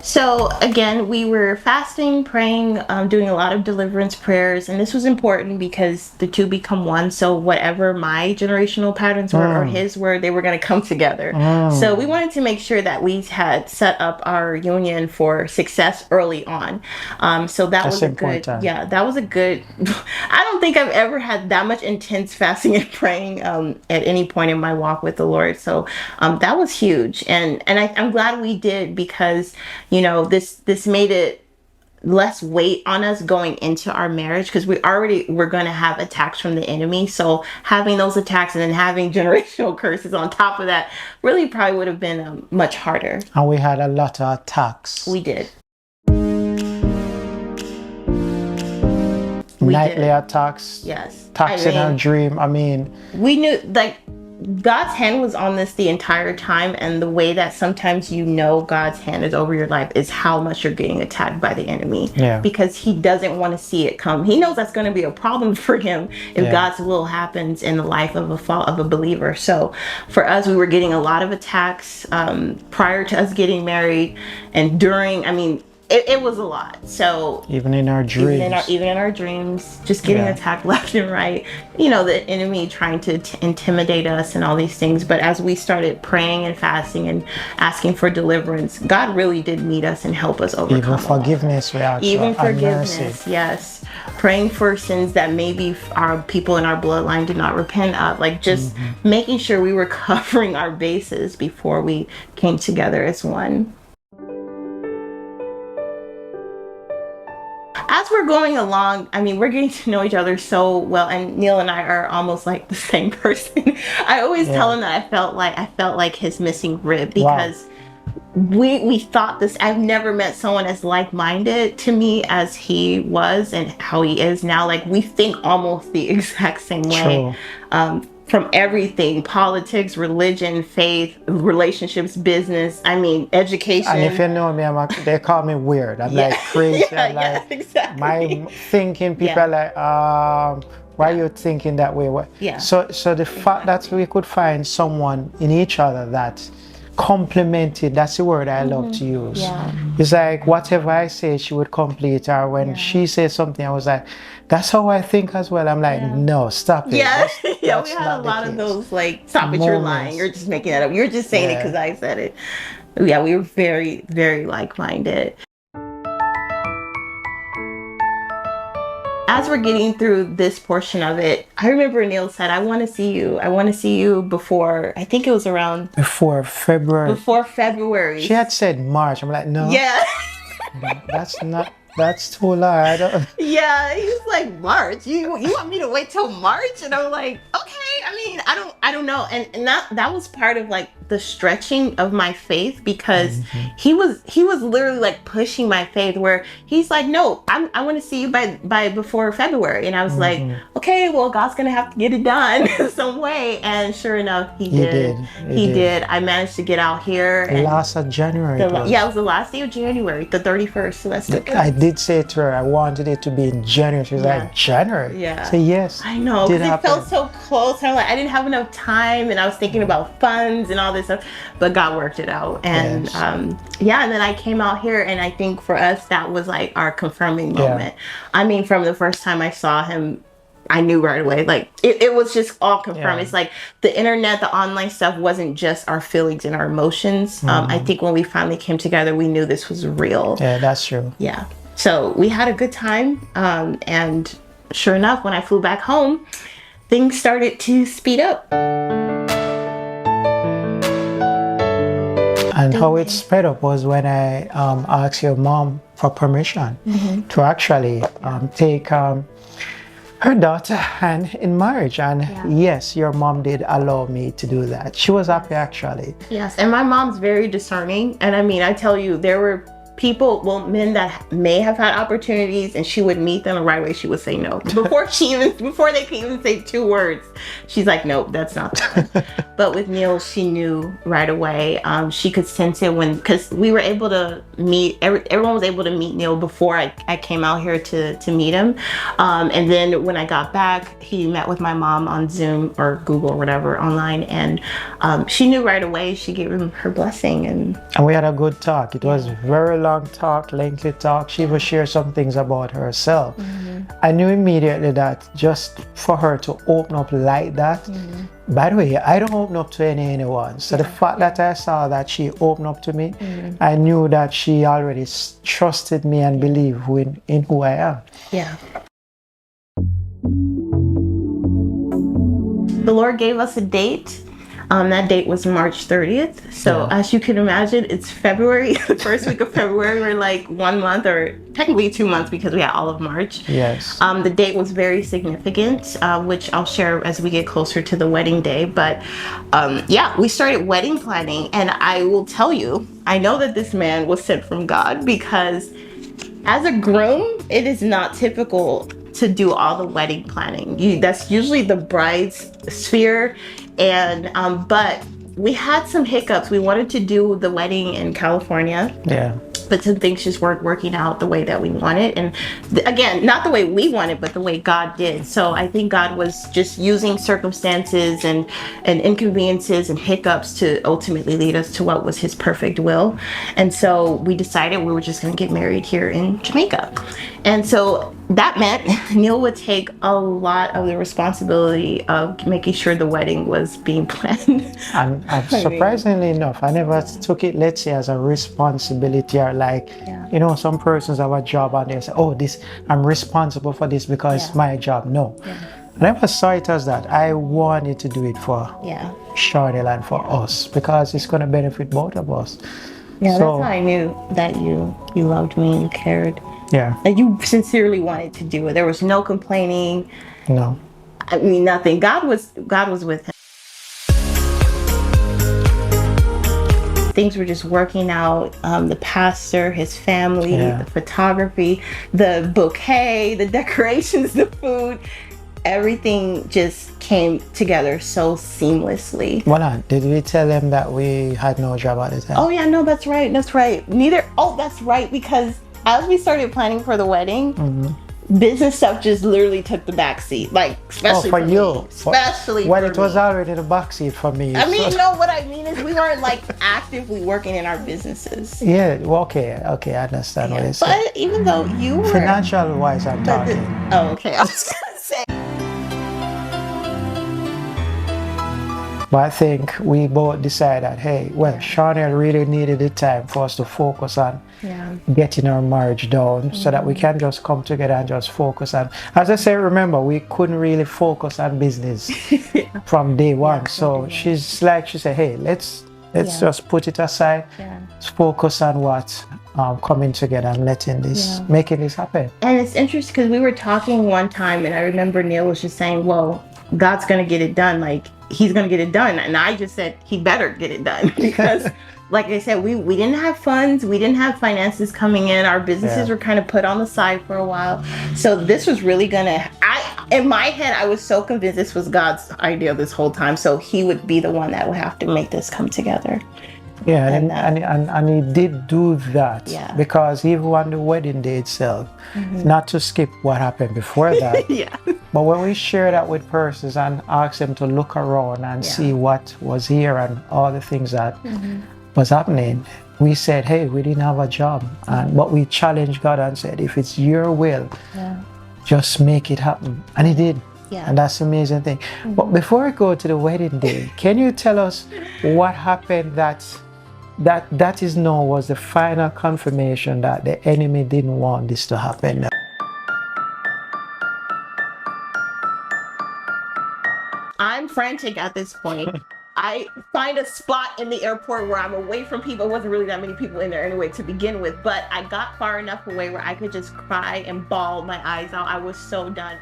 So again, we were fasting, praying, doing a lot of deliverance prayers, and this was important because the two become one. So whatever my generational patterns were or his were, they were going to come together. So we wanted to make sure that we had set up our union for success early on. So that's was a important. Good, yeah, that was a good. I don't think I've ever had that much intense fasting and praying at any point in my walk with the Lord. So that was huge, and I'm glad we did because this made it less weight on us going into our marriage because we already were going to have attacks from the enemy. So having those attacks and then having generational curses on top of that really probably would have been much harder. And we had a lot of attacks. We did. Nightly attacks. Yes. Attacks in our dream. I mean, we knew God's hand was on this the entire time, and the way that sometimes God's hand is over your life is how much you're getting attacked by the enemy. Yeah. Because he doesn't want to see it come. He knows that's going to be a problem for him if God's will happens in the life of a believer. So for us, we were getting a lot of attacks prior to us getting married, and during. I mean, it was a lot. So even in our dreams, even in our dreams, just getting attacked left and right. The enemy trying to intimidate us and all these things. But as we started praying and fasting and asking for deliverance, God really did meet us and help us overcome. Even forgiveness, even forgiveness, yes. Praying for sins that maybe our people in our bloodline did not repent of. Just making sure we were covering our bases before we came together as one. As we're going along, I mean, we're getting to know each other so well, and Neil and I are almost like the same person. I always tell him that I felt like his missing rib because we thought this. I've never met someone as like-minded to me as he was and how he is now. We think almost the exact same way. From everything, politics, religion, faith, relationships, business, education. And if you know me, they call me weird. I'm like crazy. Exactly. My thinking, people are like, why are you thinking that way? Yeah. So the fact that we could find someone in each other that complemented, that's the word I love to use. Yeah. It's like whatever I say, she would complete, or when she says something, I was like, that's how I think as well. I'm like, no, stop it. Yeah, that's we had a lot of those stop it, you're lying, you're just making that up. You're just saying it because I said it. Yeah, we were very, very like-minded. As we're getting through this portion of it, I remember Neil said, I want to see you before, I think it was around... Before February. Before February. She had said March. I'm like, no. Yeah. That's too long. Yeah, he was like, March? You want me to wait till March? And I'm like, okay. I don't know. And that was part of the stretching of my faith because he was literally pushing my faith where he's like, no, I want to see you by before February. And I was like, okay, well, God's gonna have to get it done some way. And sure enough, he did. I managed to get out here. Last of January. It was the last day of January, the 31st. So that's I did say to her, I wanted it to be in January. She was like, January? Yeah. So yes. I know, because it felt so close. I'm like, I didn't have enough time, and I was thinking about funds and all this stuff, but God worked it out. And and then I came out here, and I think for us, that was our confirming moment. From the first time I saw him, I knew right away. It was just all confirmed. It's the internet, the online stuff wasn't just our feelings and our emotions. I think when we finally came together, we knew this was real. Yeah, that's true. Yeah. So we had a good time. And sure enough, when I flew back home, things started to speed up. And how it sped up was when I asked your mom for permission to actually take her daughter hand in marriage. And yes, your mom did allow me to do that. She was happy actually. Yes, and my mom's very discerning. And I tell you, there were men that may have had opportunities, and she would meet them, and right away she would say no. Before they could even say two words, she's like, nope, that's not the one. But with Neil, she knew right away. She could sense it because we were able to meet, everyone was able to meet Neil before I came out here to meet him. And then when I got back, he met with my mom on Zoom or Google or whatever online, and she knew right away. She gave him her blessing. And we had a good talk. It was very long long talk, lengthy talk. She will share some things about herself. I knew immediately that just for her to open up like that, by the way, I don't open up to anyone. So the fact that I saw that she opened up to me, I knew that she already trusted me and believed in who I am. Yeah. The Lord gave us a date. That date was March 30th. So as you can imagine, it's February, the first week of February. We're like 1 month, or technically 2 months, because we had all of March. Yes. The date was very significant, which I'll share as we get closer to the wedding day. But yeah, we started wedding planning, and I will tell you, I know that this man was sent from God, because as a groom, it is not typical to do all the wedding planning. That's usually the bride's sphere. And but we had some hiccups. We wanted to do the wedding in California. Yeah. But some things just weren't working out the way that we wanted. And again, not the way we wanted, but the way God did. So I think God was just using circumstances and inconveniences and hiccups to ultimately lead us to what was his perfect will. And so we decided we were just going to get married here in Jamaica. And so that meant Neil would take a lot of the responsibility of making sure the wedding was being planned. And surprisingly enough, I never took it, let's say, as a responsibility, or like, you know, some persons have a job and they say, oh, this, I'm responsible for this because it's my job. No. I never saw it as that. I wanted to do it for Charnell and for us, because it's going to benefit both of us. Yeah, so, that's how I knew that you loved me and you cared. Yeah. That you sincerely wanted to do it. There was no complaining. No. I mean, nothing. God was with him. Things were just working out. The pastor, his family, the photography, the bouquet, the decorations, the food, everything just came together so seamlessly. Well, did we tell them that we had no job at the time? Oh yeah, no, that's right. That's right. That's right, because as we started planning for the wedding, business stuff just literally took the back seat. Like, especially for you. Especially well, for it was already the back seat for me. I mean, no, what I mean is we weren't like actively working in our businesses. Yeah, well, okay, I understand what you're saying. But even though you were... Financial wise, I'm talking. Okay, I was going to say. But I think we both decided, hey, well, Charnell really needed the time for us to focus on getting our marriage down, so that we can just come together and just focus on, as I say, remember, we couldn't really focus on business from day one. So she said, hey, let's just put it aside. Let's focus on what coming together and making this happen. And it's interesting because we were talking one time, and I remember Neil was just saying, well, God's going to get it done. Like, he's going to get it done. And I just said, he better get it done, because like I said, we didn't have funds. We didn't have finances coming in. Our businesses were kind of put on the side for a while. So this was really going to, in my head, I was so convinced this was God's idea this whole time. So he would be the one that would have to make this come together. Yeah, and he did do that, because even on the wedding day itself, not to skip what happened before that, but when we share that with persons and ask them to look around and see what was here and all the things that was happening, we said, hey, we didn't have a job, but we challenged God and said, if it's your will, just make it happen. And he did. And that's the amazing thing. But before we go to the wedding day, can you tell us what happened that is now was the final confirmation that the enemy didn't want this to happen? I'm frantic at this point. I find a spot in the airport where I'm away from people. It wasn't really that many people in there anyway to begin with, but I got far enough away where I could just cry and bawl my eyes out. I was so done.